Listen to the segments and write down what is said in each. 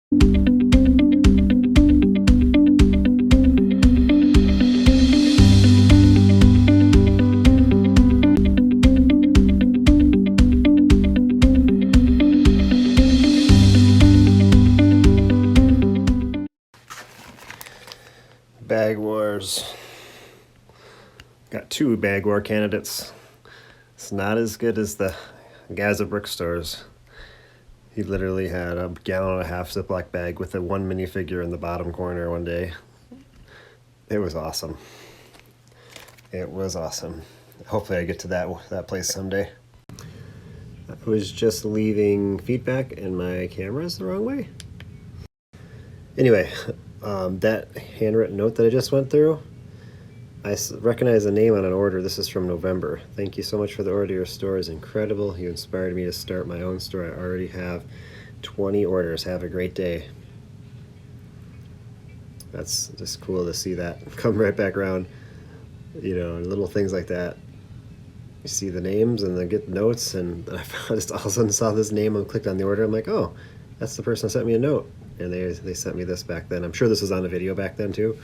Bag wars. Got 2 bag war candidates. It's not as good as the guys at brick stores. He literally had a 1.5 gallon Ziploc bag with a 1 minifigure in the bottom corner one day. It was awesome. It was awesome. Hopefully I get to that place someday. I was just leaving feedback and my camera's the wrong way. Anyway, that handwritten note that I just went through, I recognize the name on an order. This is from November. Thank you so much for the order. Your store is incredible. You inspired me to start my own store. I already have 20 orders. Have a great day. That's just cool to see that come right back around. You know, little things like that. You see the names and then get notes, and I just all of a sudden saw this name and clicked on the order. I'm like, oh, that's the person that sent me a note. And they sent me this back then. I'm sure this was on the video back then too.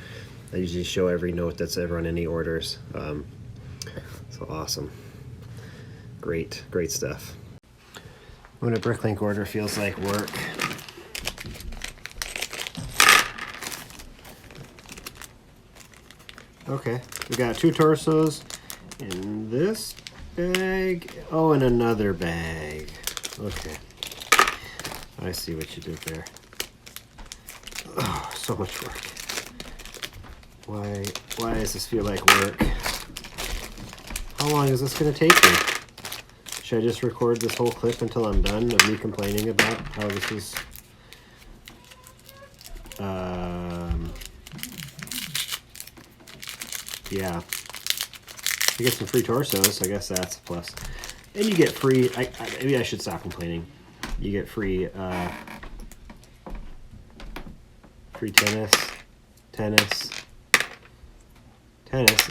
I usually show every note that's ever on any orders. So awesome. Great stuff. When a Bricklink order feels like work. Okay, we got 2 torsos in this bag. Oh, and another bag. Okay. I see what you did there. Oh, so much work. Why does this feel like work? How long is this going to take me? Should I just record this whole clip until I'm done of me complaining about how this is... yeah. You get some free torsos, I guess that's a plus. And you get free... maybe I should stop complaining. You get free... free tennis,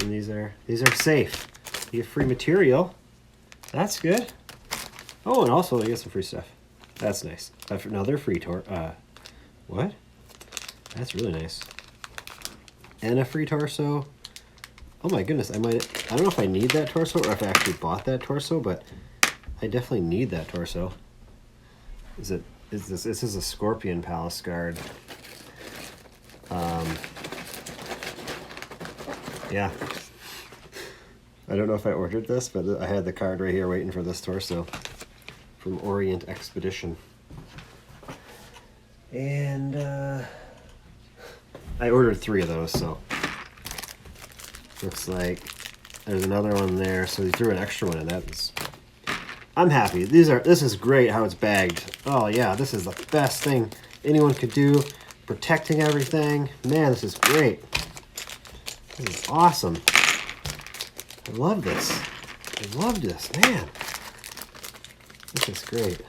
and these are safe. You get free material. That's good. Oh, and also you get some free stuff. That's nice. Another free what? That's really nice. And a free torso. Oh my goodness, I don't know if I need that torso or if I actually bought that torso, but I definitely need that torso. This is a Scorpion Palace Guard. Yeah. I don't know if I ordered this, but I had the card right here waiting for this torso from Orient Expedition. And I ordered 3 of those, so looks like there's another one there, so they threw an extra one in. I'm happy. This is great how it's bagged. Oh yeah, this is the best thing anyone could do. Protecting everything. Man, this is great. This is awesome. I love this. Man. This is great.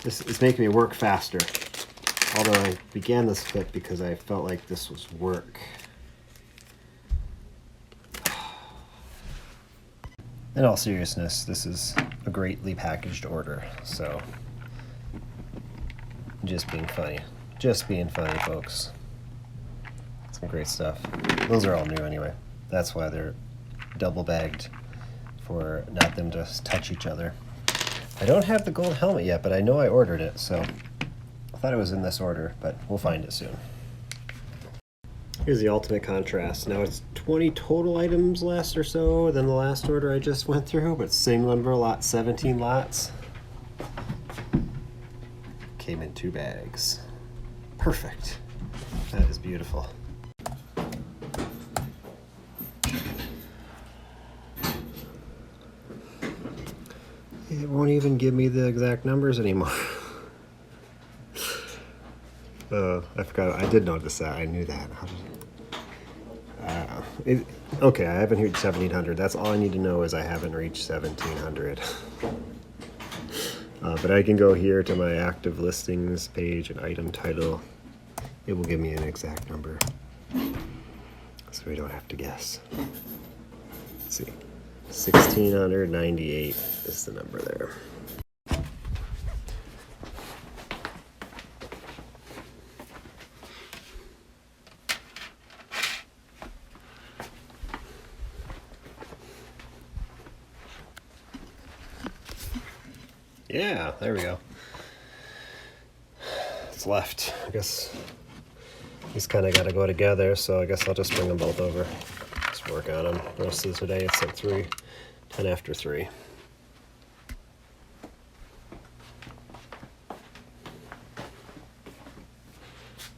This is making me work faster. Although I began this clip because I felt like this was work. In all seriousness, this is a greatly packaged order, so just being funny. Just being funny, folks. Some great stuff. Those are all new anyway. That's why they're double bagged, for not them to touch each other. I don't have the gold helmet yet, but I know I ordered it, so I thought it was in this order, but we'll find it soon. Here's the ultimate contrast. Now it's 20 total items less or so than the last order I just went through, but same number lot, 17 lots. Came in 2 bags. Perfect. That is beautiful. It won't even give me the exact numbers anymore. I forgot. I did notice that. I knew that. Okay, I haven't reached 1700. That's all I need to know is I haven't reached 1700. But I can go here to my active listings page and item title. It will give me an exact number, so we don't have to guess. Let's see. 1698 is the number there. Yeah, there we go. It's left. I guess these kind of got to go together, so I guess I'll just bring them both over. Just work on them. The rest of today it's at 10 after 3.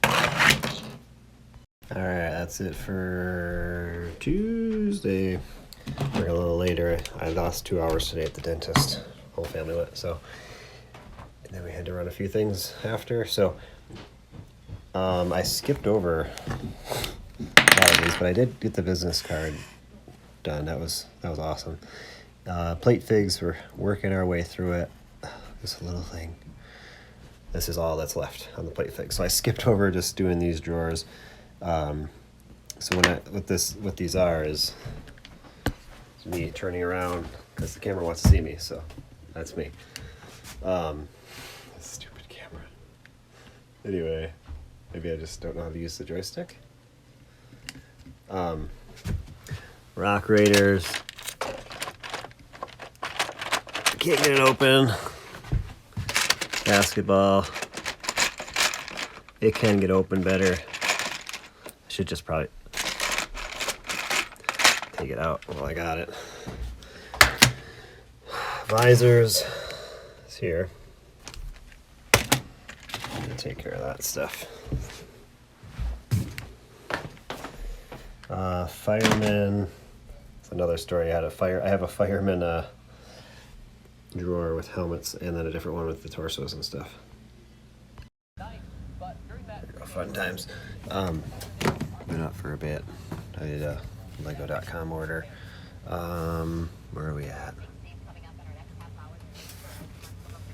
Alright, that's it for Tuesday. We're a little later. I lost 2 hours today at the dentist. Whole family went, so. And then we had to run a few things after, so. I skipped over a lot of these, but I did get the business card done. That was awesome. Plate figs, we're working our way through it. Just a little thing. This is all that's left on the plate fig. So I skipped over just doing these drawers. So what these are is me turning around because the camera wants to see me. So that's me. This stupid camera. Anyway, maybe I just don't know how to use the joystick. Rock Raiders. Can't get it open. Basketball. It can get open better. I should just probably take it out while I got it. Visors is here. I'm gonna take care of that stuff. Fireman. It's another story. I have a fireman drawer with helmets, and then a different one with the torsos and stuff. Fun times. Been up for a bit. I did a Lego.com order. Where are we at?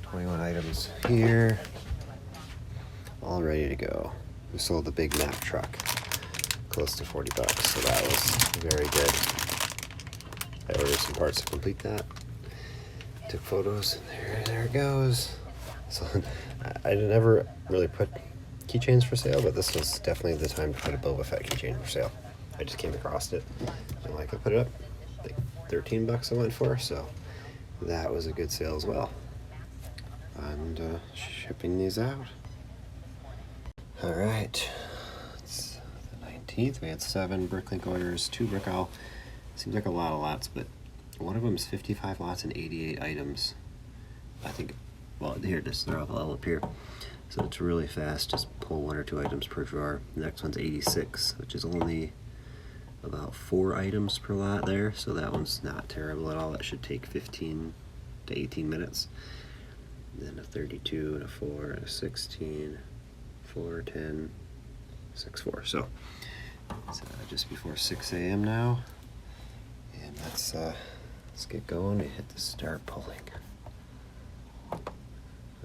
21 items here. All ready to go. We sold the big map truck. Close to $40, so that was very good. I ordered some parts to complete that. Took photos, and there it goes. So I never really put keychains for sale, but this was definitely the time to put a Boba Fett keychain for sale. I just came across it, and I put it up. Like $13 I went for, so that was a good sale as well. And shipping these out. All right, it's the 19th. We had 7 Bricklink orders, 2 Brickowl. Seems like a lot of lots, but one of them is 55 lots and 88 items. I think, well, here it is. They're all up here. So it's really fast. Just pull 1 or 2 items per drawer. The next one's 86, which is only about 4 items per lot there. So that one's not terrible at all. That should take 15 to 18 minutes. Then a 32 and a 4 and a 16, 4, 10, 6, 4. So it's just before 6 a.m. now. And let's get going and hit the start pulling.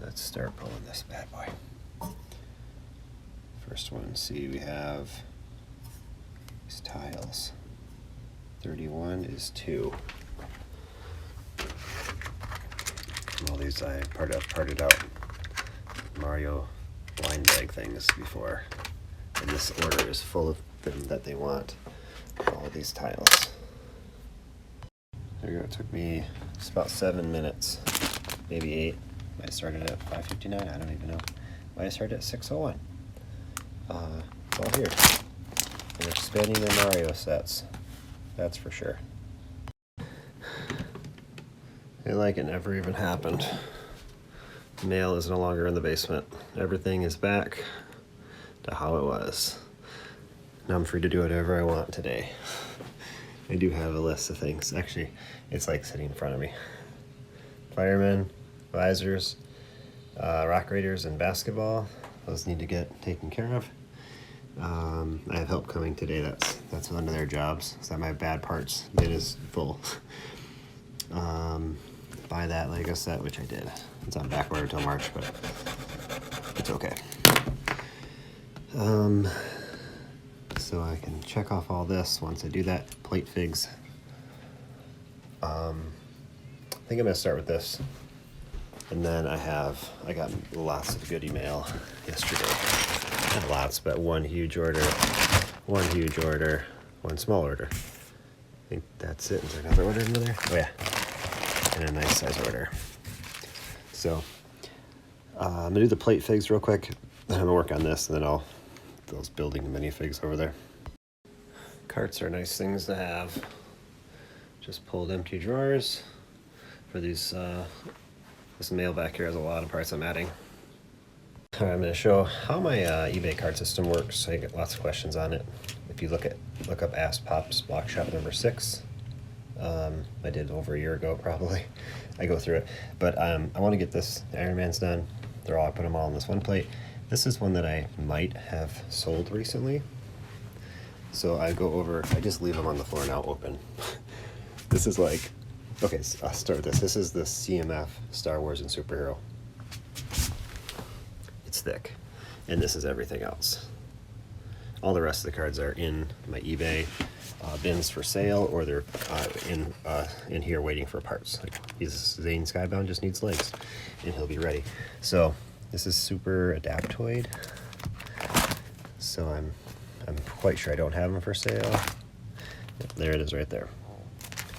Let's start pulling this bad boy. First one, see, we have these tiles. 31 is 2. All these I parted out Mario line bag things before. And this order is full of them that they want. All of these tiles. There you go. It took me just about 7 minutes, maybe 8. I started at 5:59. I don't even know why I started at 6:01. It's all here. They're expanding their Mario sets. That's for sure. And like it never even happened. Mail is no longer in the basement. Everything is back to how it was. Now I'm free to do whatever I want today. I do have a list of things. Actually, it's like sitting in front of me. Firemen, visors, Rock Raiders, and basketball. Those need to get taken care of. I have help coming today. That's one of their jobs. So my bad parts bin is full. Buy that Lego set, which I did. It's on back order until March, but it's okay. So I can check off all this once I do that. Plate figs. I think I'm gonna start with this. And then I got lots of goodie mail yesterday. Not lots, but one huge order, one small order. I think that's it. Is there another order in there? Oh yeah. And a nice size order. So I'm gonna do the plate figs real quick. Then I'm gonna work on this, and then I'll those building the minifigs over there. Carts are nice things to have. Just pulled empty drawers for these. This mail back here has a lot of parts I'm adding. All right, I'm going to show how my eBay cart system works. I get lots of questions on it. If you look up Ask Pops Block Shop number 6, I did over a year ago probably. I go through it, but I want to get this Iron Man's done. I put them all on this one plate. This is one that I might have sold recently. So I go over, I just leave them on the floor now open. This is like, okay, so I'll start with this. This is the CMF Star Wars and Superhero. It's thick. And this is everything else. All the rest of the cards are in my eBay bins for sale, or they're in here waiting for parts. Like Zane Skybound just needs legs, and he'll be ready. So this is Super Adaptoid. So I'm quite sure I don't have them for sale. Yep, there it is right there.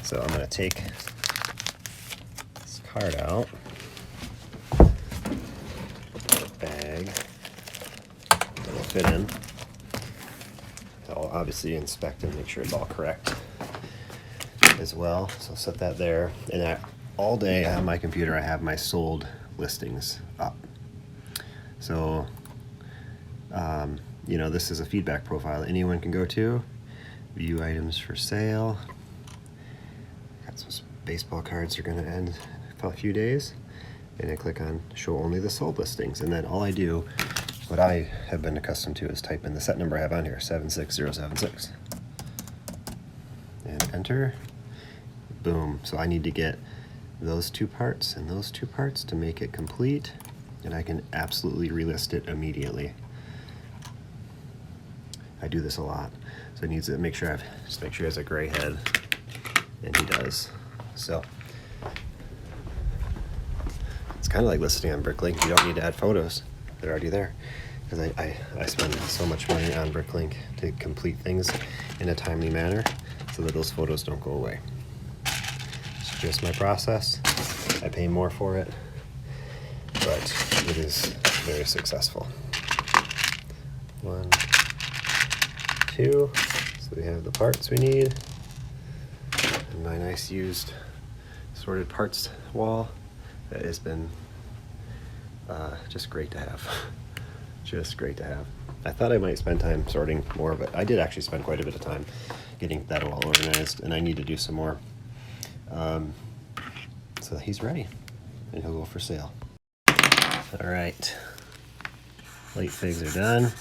So I'm going to take this card out, bag, it'll fit in. I'll obviously inspect and make sure it's all correct as well. So I'll set that there. And all day on my computer I have my sold listings up. So, you know, this is a feedback profile anyone can go to. View items for sale. Got some baseball cards are going to end in a few days. And I click on show only the sold listings. And then all I do, what I have been accustomed to, is type in the set number I have on here, 76076. And enter. Boom. So I need to get those two parts and those two parts to make it complete. And I can absolutely relist it immediately. I do this a lot. So it needs to make sure just make sure he has a gray head, and he does. So it's kind of like listing on Bricklink. You don't need to add photos; they're already there. Because I spend so much money on Bricklink to complete things in a timely manner, so that those photos don't go away. It's just my process. I pay more for it, but it is very successful. 1, 2, so we have the parts we need, and my nice used sorted parts wall that has been just great to have. Just great to have. I thought I might spend time sorting more, but I did actually spend quite a bit of time getting that all organized, and I need to do some more. So he's ready, and he'll go for sale. All right, plate figs are done.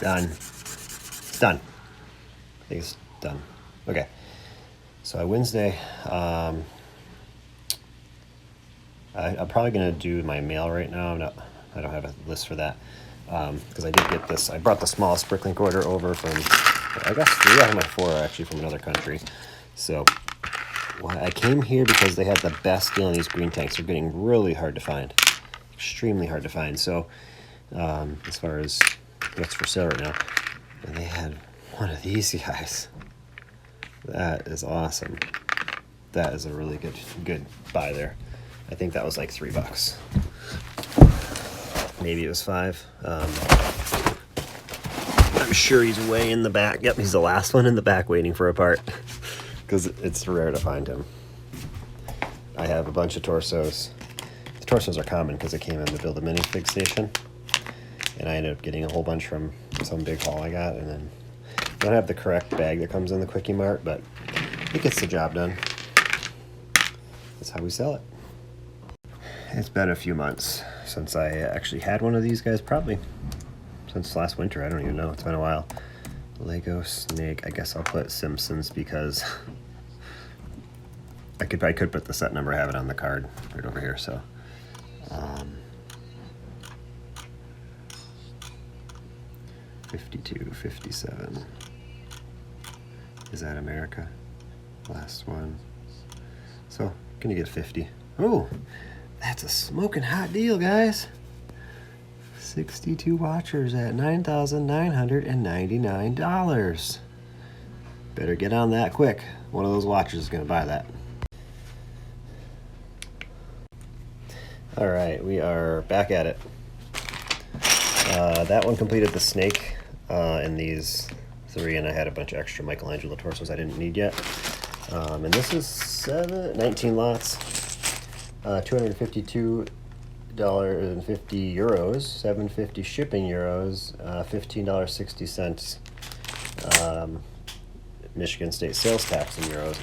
Done. It's done. I think it's done. Okay. So Wednesday, I'm probably gonna do my mail right now. I don't have a list for that because I did get this. I brought the smallest Bricklink order over from, I guess 3 out of my 4 are actually from another country. So I came here because they had the best deal on these green tanks. They're getting really hard to find, extremely hard to find. So as far as what's for sale right now, and they had one of these guys. That is awesome. That is a really good buy there. I think that was like $3. Maybe it was 5. I'm sure he's way in the back. Yep, he's the last one in the back waiting for a part because it's rare to find him. I have a bunch of torsos. The torsos are common because they came in to build a minifig station, and I ended up getting a whole bunch from some big haul I got, and then I don't have the correct bag that comes in the Quickie Mart, but it gets the job done. That's how we sell it. It's been a few months since I actually had one of these guys, probably since last winter. I don't even know. It's been a while. Lego Snake. I guess I'll put Simpsons because I could put the set number. I have it on the card right over here. So 52, 57. Is that America? Last one. So gonna get 50. Oh, that's a smoking hot deal, guys. 62 watchers at $9,999. Better get on that quick. One of those watchers is gonna buy that. All right, we are back at it. That one completed the snake and these 3, and I had a bunch of extra Michelangelo torsos I didn't need yet. And this is 19 lots, $252.50 euros, $7.50 shipping euros, $15.60 Michigan State sales tax in euros.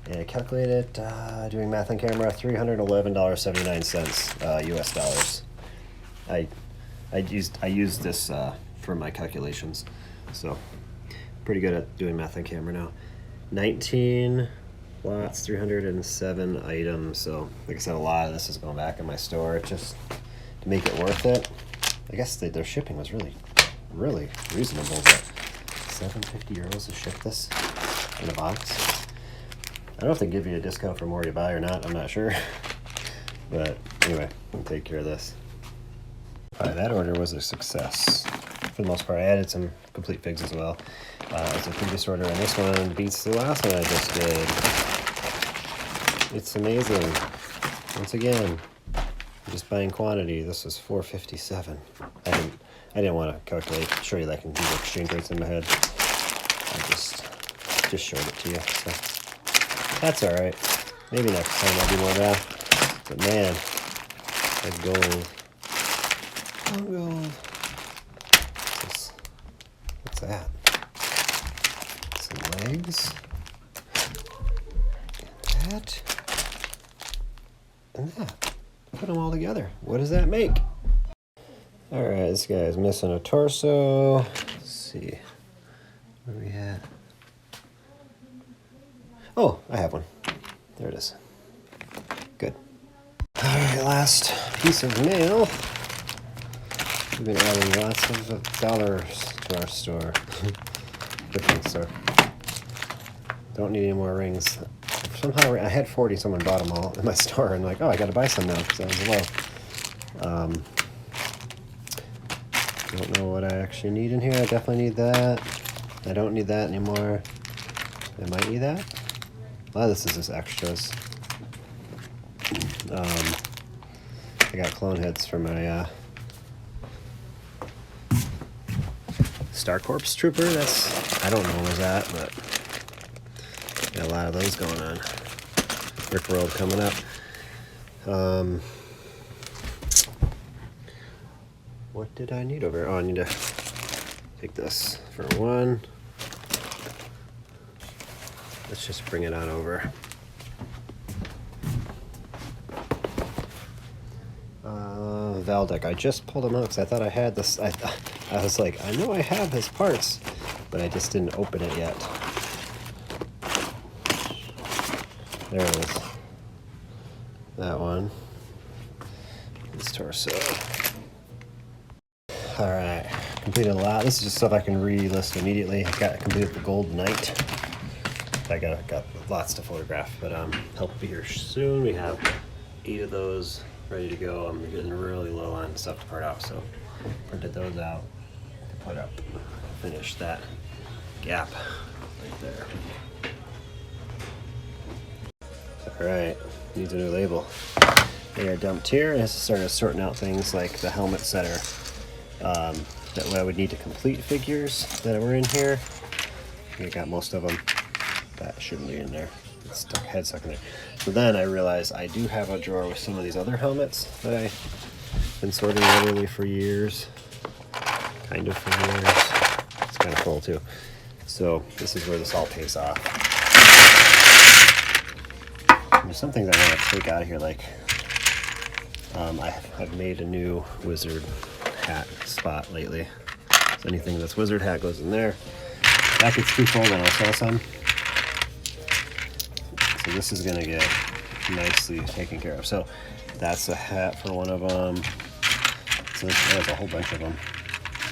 And I calculated, doing math on camera, $311.79 US dollars. I used this for my calculations, so pretty good at doing math on camera now. 19 lots, 307 items. So like I said, a lot of this is going back in my store just to make it worth it. I guess their shipping was really reasonable, but 750 euros to ship this in a box. I don't know if they give you a discount for more you buy or not, I'm not sure. But anyway, we'll take care of this. Alright, that order was a success. For the most part, I added some complete figs as well. It's a previous order, and this one beats the last one I just did. It's amazing. Once again, I'm just buying quantity. This was $4.57. I didn't want to calculate, show you that I can do the exchange rates in my head. I just showed it to you. So that's all right. Maybe next time I'll do more of that. But man, that's gold. Oh, gold. What's that? Some legs. And that. And that. Put them all together. What does that make? All right, this guy's missing a torso. Let's see. Where are we at? Oh, I have one. There it is. Good. All right, last piece of mail. We've been adding lots of dollars to our store. Bricklink store. Don't need any more rings. Somehow I had 40, someone bought them all in my store, and like, oh, I gotta buy some now because I was low. Don't know what I actually need in here. I definitely need that. I don't need that anymore. I might need that. A lot of this is just extras. I got clone heads for my Star Corps Trooper. I don't know what was that, but got a lot of those going on. Rick World coming up. What did I need over here? Oh, I need to take this for one. Let's just bring it on over. Valdec. I just pulled him out because I thought I had this. I was like, I know I have his parts, but I just didn't open it yet. There it is. That one. This torso. Alright. Completed a lot. This is just stuff I can relist immediately. I completed the Gold Knight. I got lots to photograph, but help be here soon. We have 8 of those ready to go. I'm getting really low on stuff to part out, so printed those out to put up. Finish that gap right there. Alright, needs a new label. They are dumped here, and I started sorting out things like the helmet setter that I would need to complete figures that were in here. I got most of them. That shouldn't be in there. It's head stuck in there. So then I realized I do have a drawer with some of these other helmets that I've been sorting regularly for years. Kind of for years. It's kind of full too. So this is where this all pays off. There's some things I want to take out of here, like I've made a new wizard hat spot lately. So anything that's wizard hat goes in there. That gets too full, then I'll sell some. So this is gonna get nicely taken care of. So that's a hat for one of them. So there's a whole bunch of them.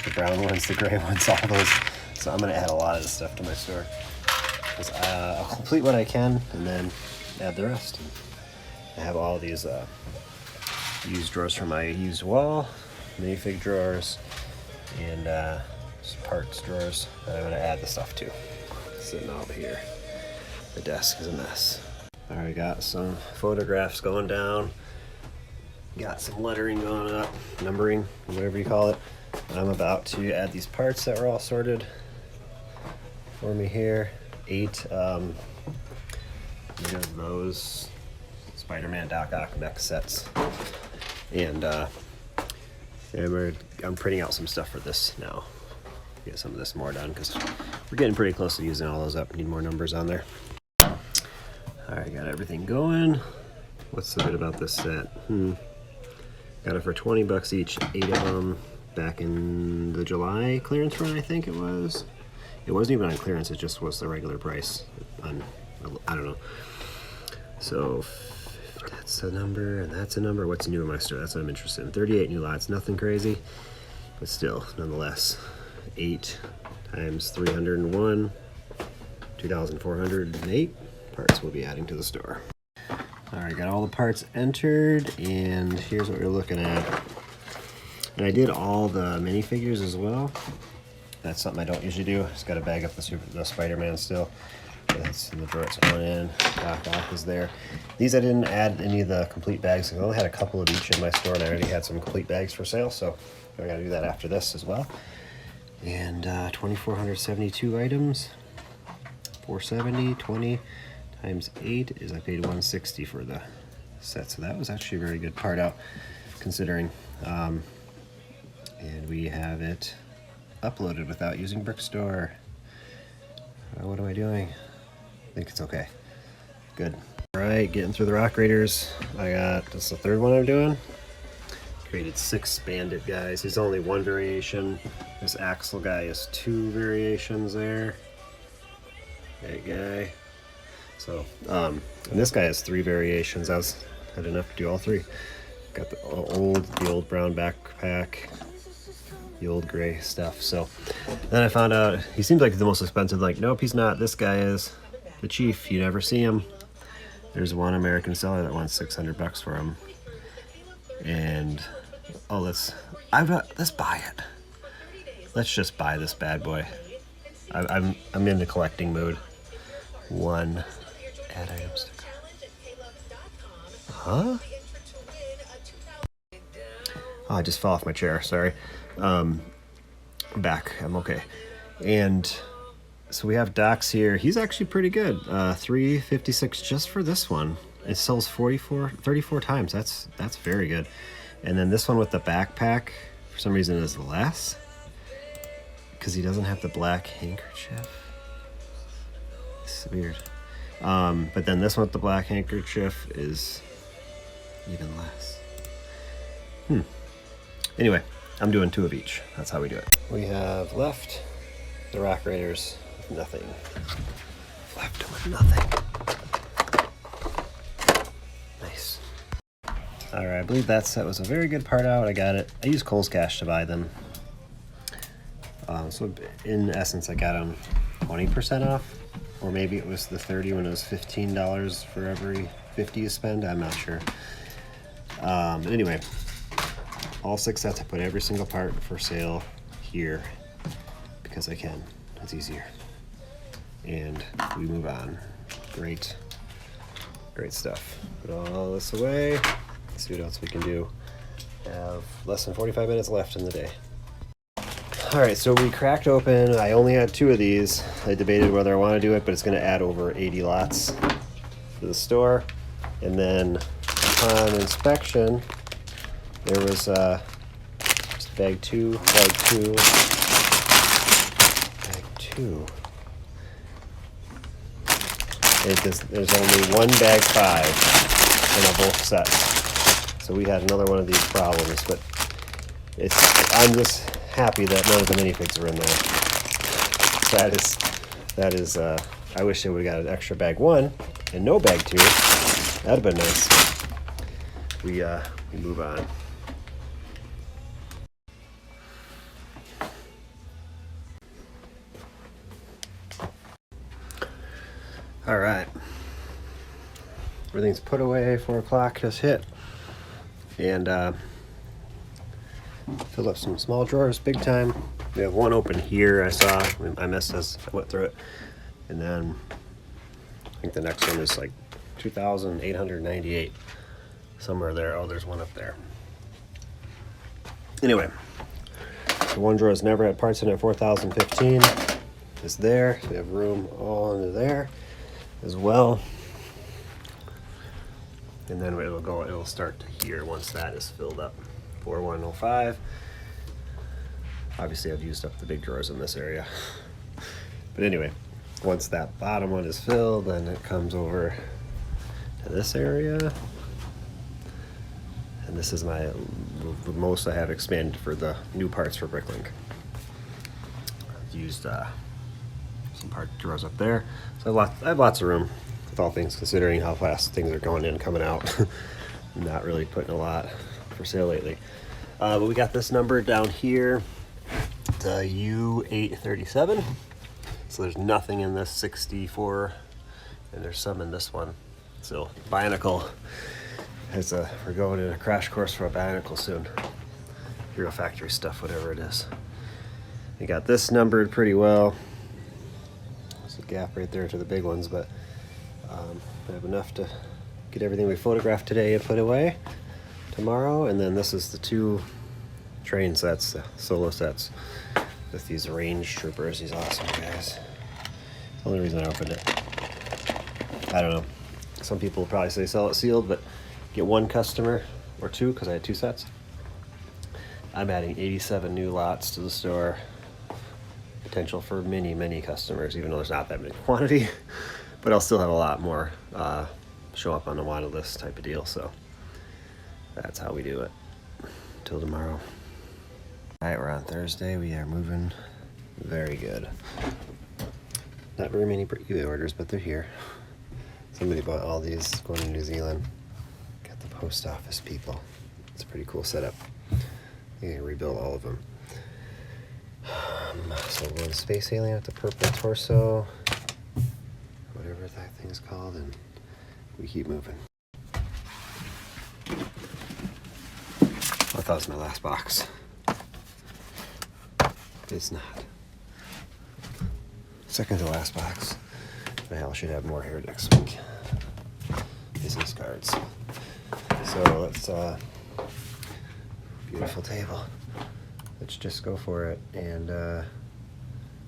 The brown ones, the gray ones, all those. So I'm gonna add a lot of this stuff to my store. I'll complete what I can and then add the rest. I have all these used drawers for my used wall, minifig drawers, and just parts drawers that I'm gonna add the stuff to. Sitting out here. The desk is a mess. Alright, got some photographs going down. got some lettering going up, numbering, whatever you call it. I'm about to add these parts that were all sorted for me here. 8 of those Spider-Man Doc Ock mech sets. And I'm printing out some stuff for this now. Get some of this more done because we're getting pretty close to using all those up. Need more numbers on there. Alright, got everything going. What's so good about this set? Got it for 20 bucks each, 8 of them back in the July clearance run, I think it was. It wasn't even on clearance, it just was the regular price on, I don't know. So that's a number and that's a number. What's new in my store? That's what I'm interested in. 38 new lots, nothing crazy, but still, nonetheless. 8 times 301, 2,408 parts we'll be adding to the store. Alright, got all the parts entered, and here's what we're looking at. And I did all the minifigures as well. That's something I don't usually do. Just got to bag up the Spider-Man still. That's in the drawer it's going in. Doc Ock is there. These I didn't add any of the complete bags. I only had a couple of each in my store, and I already had some complete bags for sale, so I got to do that after this as well. And 2,472 items. 470, 20 times 8 is I paid 160 for the set, so that was actually a very good part out considering. And we have it uploaded without using Brickstore. What am I doing? I think it's okay. Good. All right, getting through the rock raiders. This is the third one I'm doing. Created 6 bandit guys. There's only 1 variation. This axle guy is 2 variations there. That guy. So, and this guy has 3 variations. I had enough to do all 3. Got the old brown backpack, the old gray stuff. So then I found out he seems like the most expensive. Like, nope, he's not. This guy is the chief. You never see him. There's one American seller that wants 600 bucks for him. And let's buy it. Let's just buy this bad boy. I'm in the collecting mood. 1 add items to cart. Huh? Oh, I just fell off my chair. Sorry. I'm back. I'm okay. And so we have Doc's here. He's actually pretty good. 356 just for this one. It sells 34 times. That's very good. And then this one with the backpack, for some reason, is less because he doesn't have the black handkerchief. It's weird. But then this one with the black handkerchief is even less. Anyway, I'm doing 2 of each. That's how we do it. We have left the rock raiders with nothing. Left them with nothing. Nice. Alright, I believe that set was a very good part out. I got it. I used Kohl's Cash to buy them. So in essence, I got them 20% off. Or maybe it was the 30 when it was $15 for every 50 you spend. I'm not sure. But anyway, all 6 sets, I put every single part for sale here because I can. It's easier. And we move on. Great stuff. Put all this away. Let's see what else we can do. Have less than 45 minutes left in the day. Alright, so we cracked open. I only had 2 of these. I debated whether I want to do it, but it's going to add over 80 lots to the store. And then upon inspection, there was just bag 2. There's only 1 bag 5 in both sets. So we had another one of these problems, but I'm just happy that none of the minifigs are in there. That is I wish they would have got an extra bag 1 and no bag 2. That'd have been nice. We move on. All right. Everything's put away. 4 o'clock just hit. And filled up some small drawers, big time. We have 1 open here. I saw. I missed this. I went through it. And then I think the next one is like 2,898, somewhere there. Oh, there's one up there. Anyway, the one drawer has never had parts in it. 4015 is there. So we have room all under there as well. And then it'll start to here once that is filled up. 4105. Obviously I've used up the big drawers in this area. But anyway, once that bottom one is filled, then it comes over to this area. And this is the most I have expanded for the new parts for Bricklink. I've used some part drawers up there. So I have lots of room with all things considering how fast things are going in and coming out. Not really putting a lot for sale lately. But we got this number down here, the U837. So there's nothing in this 64, and there's some in this one. So Bionicle we're going in a crash course for a Bionicle soon. Hero Factory stuff, whatever it is. We got this numbered pretty well. There's a gap right there to the big ones, but we have enough to get everything we photographed today and put away tomorrow. And then this is the 2 train sets, solo sets, with these range troopers, these awesome guys. The only reason I opened it, I don't know. Some people will probably say sell it sealed, but get 1 customer or 2, because I had 2 sets. I'm adding 87 new lots to the store. Potential for many customers, even though there's not that many quantity, but I'll still have a lot more show up on the wanted list type of deal. So that's how we do it till tomorrow. All right, we're on Thursday. We are moving very good. Not very many eBay orders, but they're here. Somebody bought all these going to New Zealand. Got the post office people. It's a pretty cool setup. You can rebuild all of them. So we're going to Space Alien with the purple torso, whatever that thing's called, and we keep moving. I thought it was my last box. It's not. Second to last box. I should have more here next week. Business cards. So let's beautiful table. Let's just go for it, and I'm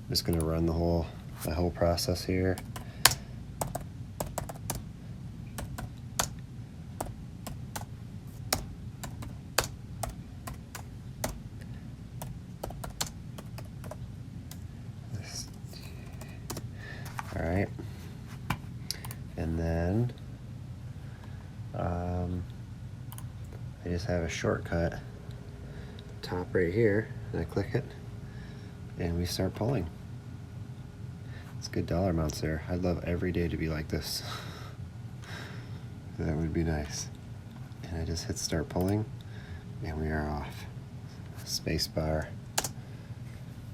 just gonna run the whole process here. All right, and then I just have a shortcut top right here, and I click it and we start pulling. It's good dollar amounts there. I'd love every day to be like this. That would be nice. And I just hit start pulling and we are off. Space bar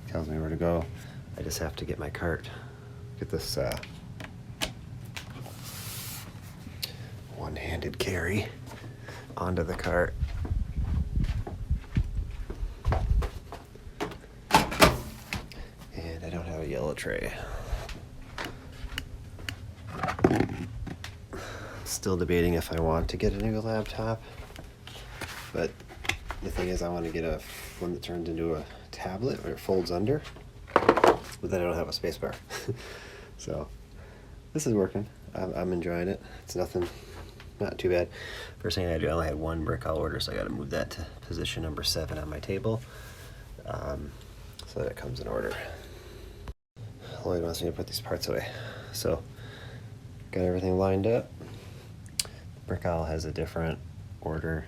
tells me where to go. I just have to get my cart, get this one-handed carry onto the cart. And I don't have a yellow tray. Still debating if I want to get a new laptop, but the thing is I want to get one that turns into a tablet where it folds under, but then I don't have a space bar. So this is working. I'm enjoying it. It's not too bad. First thing I do, I only had 1 brick I'll order, so I got to move that to position number 7 on my table, so that it comes in order. Lloyd wants me to put these parts away, so got everything lined up. Brick Owl has a different order.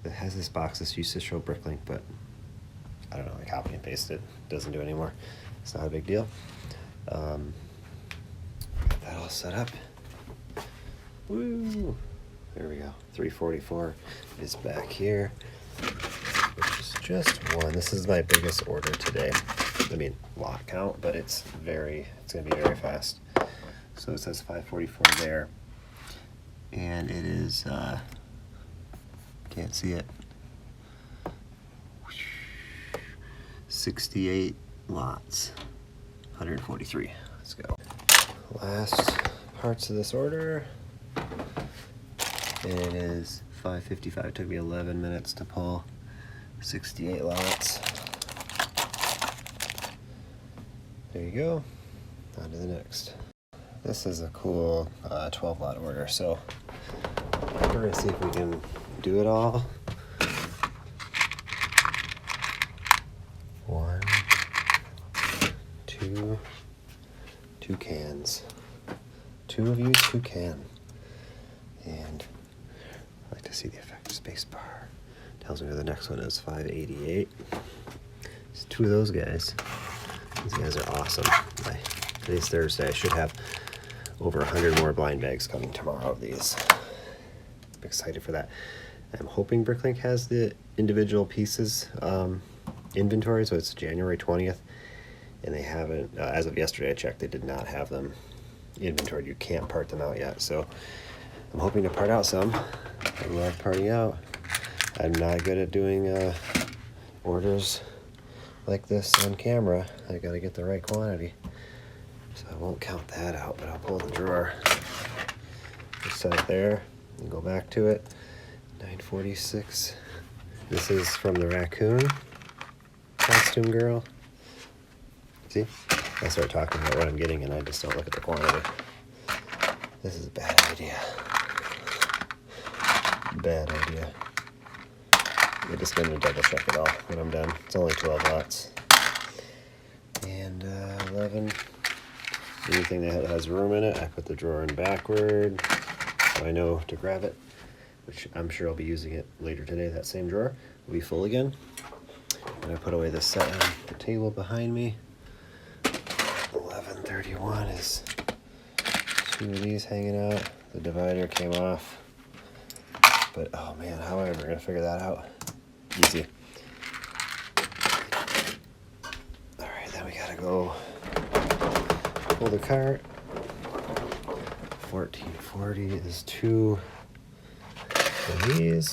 It has this box that's used to show Bricklink, but I don't know, I copy and paste it. Doesn't do it anymore. It's not a big deal. Got that all set up. Woo! There we go. 344 is back here, which is just 1. This is my biggest order today. I mean, lot count, but it's gonna be very fast. So it says 544 there. And it is, can't see it, 68 lots, 143. Let's go. Last parts of this order, and it is 5:55. It took me 11 minutes to pull. 68 lots. There you go. On to the next. This is a cool 12 lot order, so we're going to see if we can do it all. One, two cans. Two of you, 2 can. And I like to see the effect space bar. Tells me the next one is 588. It's 2 of those guys. These guys are awesome. Today's Thursday. I should have over 100 more blind bags coming tomorrow of these. I'm excited for that. I'm hoping Bricklink has the individual pieces inventory, so it's January 20th, and they haven't, as of yesterday I checked, they did not have them inventoried. You can't part them out yet, so I'm hoping to part out some. I love parting out. I'm not good at doing orders like this on camera. I gotta get the right quantity, so I won't count that out, but I'll pull the drawer, just set it there and go back to it. 946. This is from the raccoon costume girl. See, I start talking about what I'm getting and I just don't look at the quantity. This is a bad idea. Bad idea. I'm just going to double check it all when I'm done. It's only 12 lots. And 11. Anything that has room in it, I put the drawer in backward so I know to grab it, which I'm sure I'll be using it later today. That same drawer will be full again. And I put away the set on the table behind me. 1131 is 2 of these hanging out. The divider came off. But oh man, how am I ever going to figure that out? Easy. Alright, then we gotta go pull the cart. 1440 is 2 of these.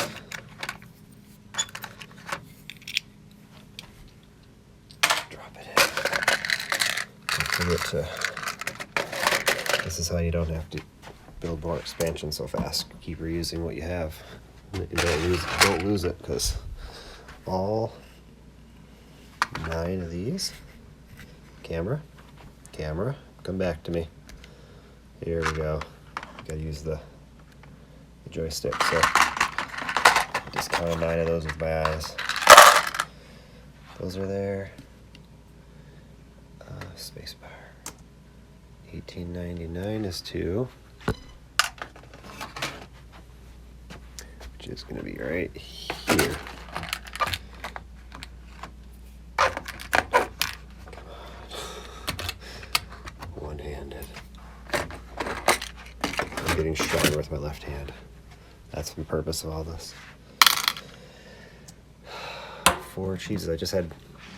Drop it in. This is how you don't have to build more expansion so fast. Keep reusing what you have. Don't lose it, because all 9 of these. Camera, come back to me. Here we go. Gotta use the joystick, so just counted 9 of those with my eyes. Those are there. Spacebar. 1899 is 2. Which is going to be right here. One-handed. I'm getting stronger with my left hand. That's the purpose of all this. 4 cheeses. I just had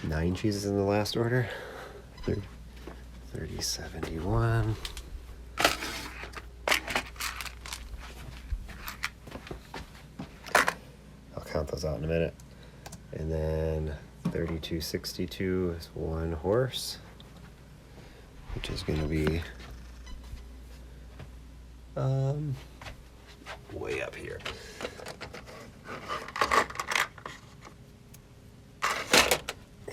9 cheeses in the last order. 3071. I'll count those out in a minute. And then 3262 is 1 horse, which is going to be way up here.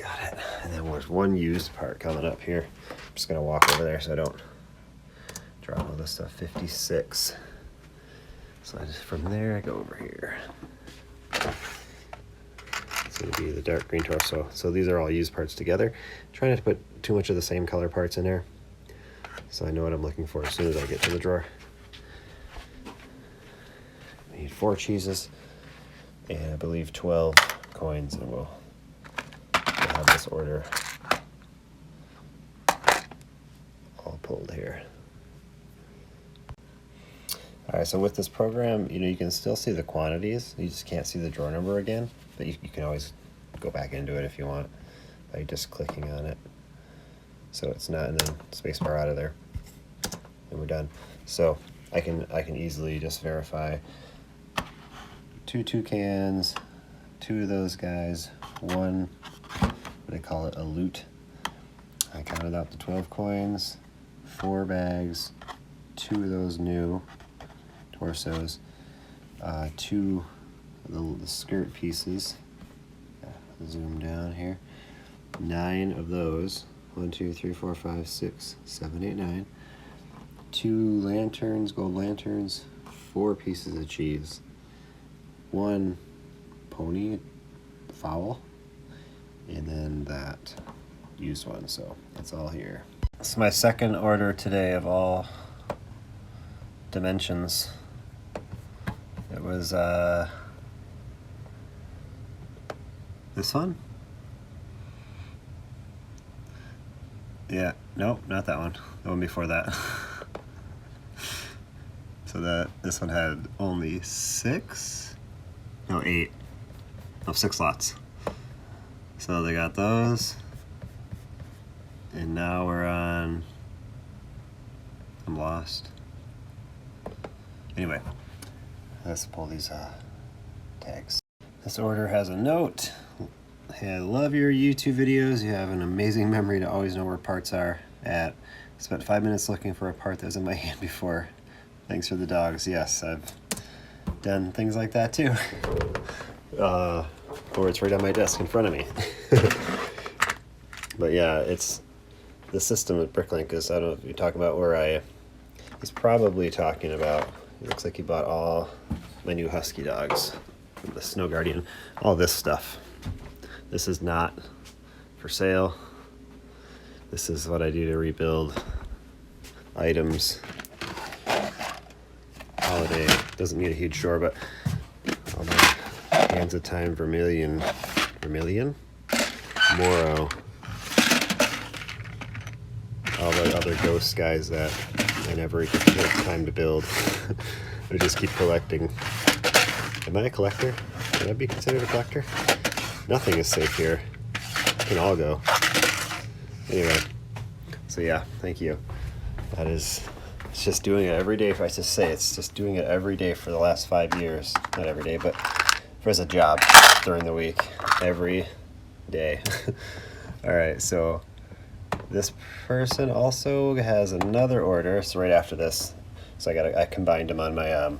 Got it. And then there's 1 used part coming up here. I'm just going to walk over there so I don't drop all this stuff. 56. So I just, from there I go over here. It's going to be the dark green torso. So these are all used parts together. Try not to put too much of the same color parts in there, so I know what I'm looking for as soon as I get to the drawer. We need 4 cheeses and I believe 12 coins, and we'll have this order all pulled here. Alright, so with this program, you can still see the quantities. You just can't see the drawer number again, but you can always go back into it if you want by just clicking on it. So it's not, and then spacebar out of there, and we're done. So I can easily just verify 2 cans, 2 of those guys, 1, what do they call it, a loot. I counted out the 12 coins, 4 bags, 2 of those new torsos, 2 of the skirt pieces. Zoom down here. 9 of those. 1, 2, 3, 4, 5, 6, 7, 8, 9. 2 lanterns, gold lanterns, 4 pieces of cheese, 1 pony fowl, and then that used one. So that's all here. This is my second order today of all dimensions. It was this one. Yeah, nope, not that one. The one before that. So this one had only 6, no 8, no 6 lots. So they got those, and now we're on, I'm lost. Anyway, let's pull these tags. This order has a note. Hey, I love your YouTube videos. You have an amazing memory to always know where parts are at. Spent 5 minutes looking for a part that was in my hand before. Thanks for the dogs. Yes, I've done things like that too. Or it's right on my desk in front of me. But yeah, it's the system at Bricklink is, I don't know if you talk about where he's probably talking about, it looks like he bought all my new husky dogs from the Snow Guardian, all this stuff. This is not for sale. This is what I do to rebuild items. Holiday doesn't need a huge drawer, but all my Hands of Time Vermilion, Moro, all the other ghost guys that I never get time to build. I just keep collecting. Am I a collector? Can I be considered a collector? Nothing is safe here. It can all go. Anyway, so yeah, thank you. That is, it's just doing it every day. If I just say it's just doing it every day for the last 5 years. Not every day, but as a job during the week, every day. All right, so this person also has another order. So right after this, so I combined them on my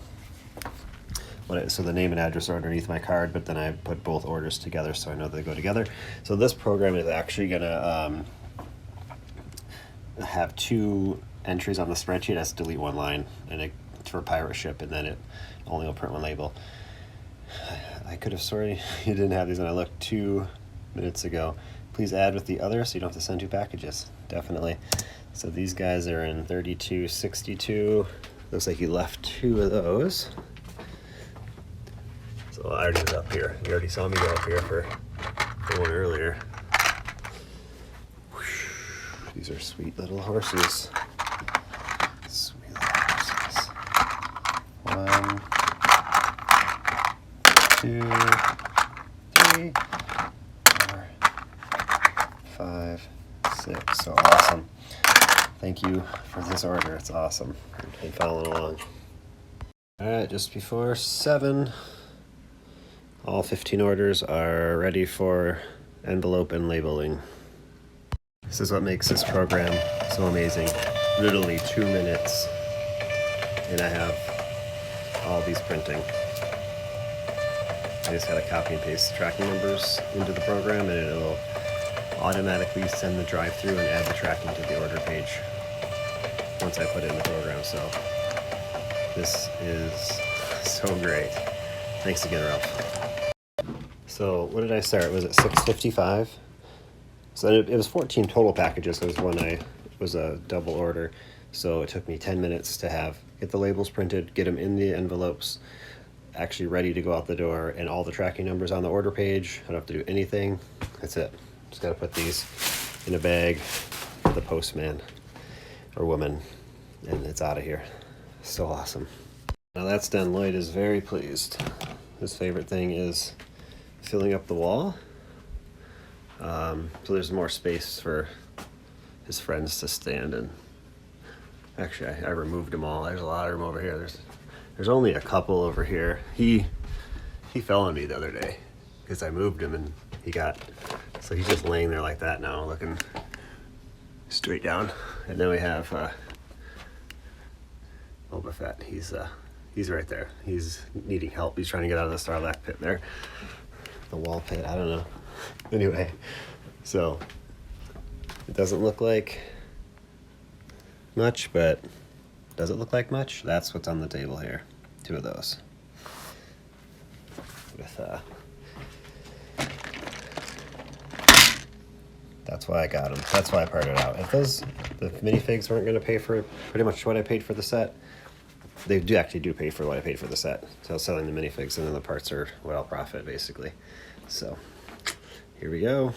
so the name and address are underneath my card, but then I put both orders together so I know they go together. So this program is actually gonna have 2 entries on the spreadsheet. It has to delete 1 line, and it's for pirate ship, and then it only will print 1 label. I could have sworn you didn't have these when I looked 2 minutes ago. Please add with the other so you don't have to send 2 packages. Definitely. So these guys are in 3262. Looks like you left 2 of those. So I already was up here. You already saw me go up here for one earlier. These are sweet little horses. Sweet little horses. 1, 2, 3, 4, 5, 6. So awesome. Thank you for this order. It's awesome. And following along. Alright, just before 7. All 15 orders are ready for envelope and labeling. This is what makes this program so amazing. Literally 2 minutes, and I have all these printing. I just gotta copy and paste tracking numbers into the program, and it'll automatically send the drive-through and add the tracking to the order page once I put it in the program. So this is so great. Thanks again, Ralph. So what did I start? Was it 655? So it was 14 total packages. Because it was a double order. So it took me 10 minutes to get the labels printed, get them in the envelopes, actually ready to go out the door, and all the tracking numbers on the order page. I don't have to do anything. That's it. Just gotta put these in a bag for the postman or woman, and it's out of here. So awesome. Now that's done. Lloyd is very pleased. His favorite thing is filling up the wall. So there's more space for his friends to stand in. Actually, I removed them all. There's a lot of them over here. There's only a couple over here. He fell on me the other day because I moved him, and so he's just laying there like that now, looking straight down. And then we have Boba Fett. He's right there. He's needing help. He's trying to get out of the Sarlacc pit there. The wall pit, I don't know. Anyway, so it doesn't look like much, but does it look like much? That's what's on the table here. 2 of those. With that's why I got them. That's why I parted out. If the minifigs weren't going to pay for pretty much what I paid for the set, they do actually pay for what I paid for the set. So I was selling the minifigs, and then the parts are what I'll profit, basically. So here we go.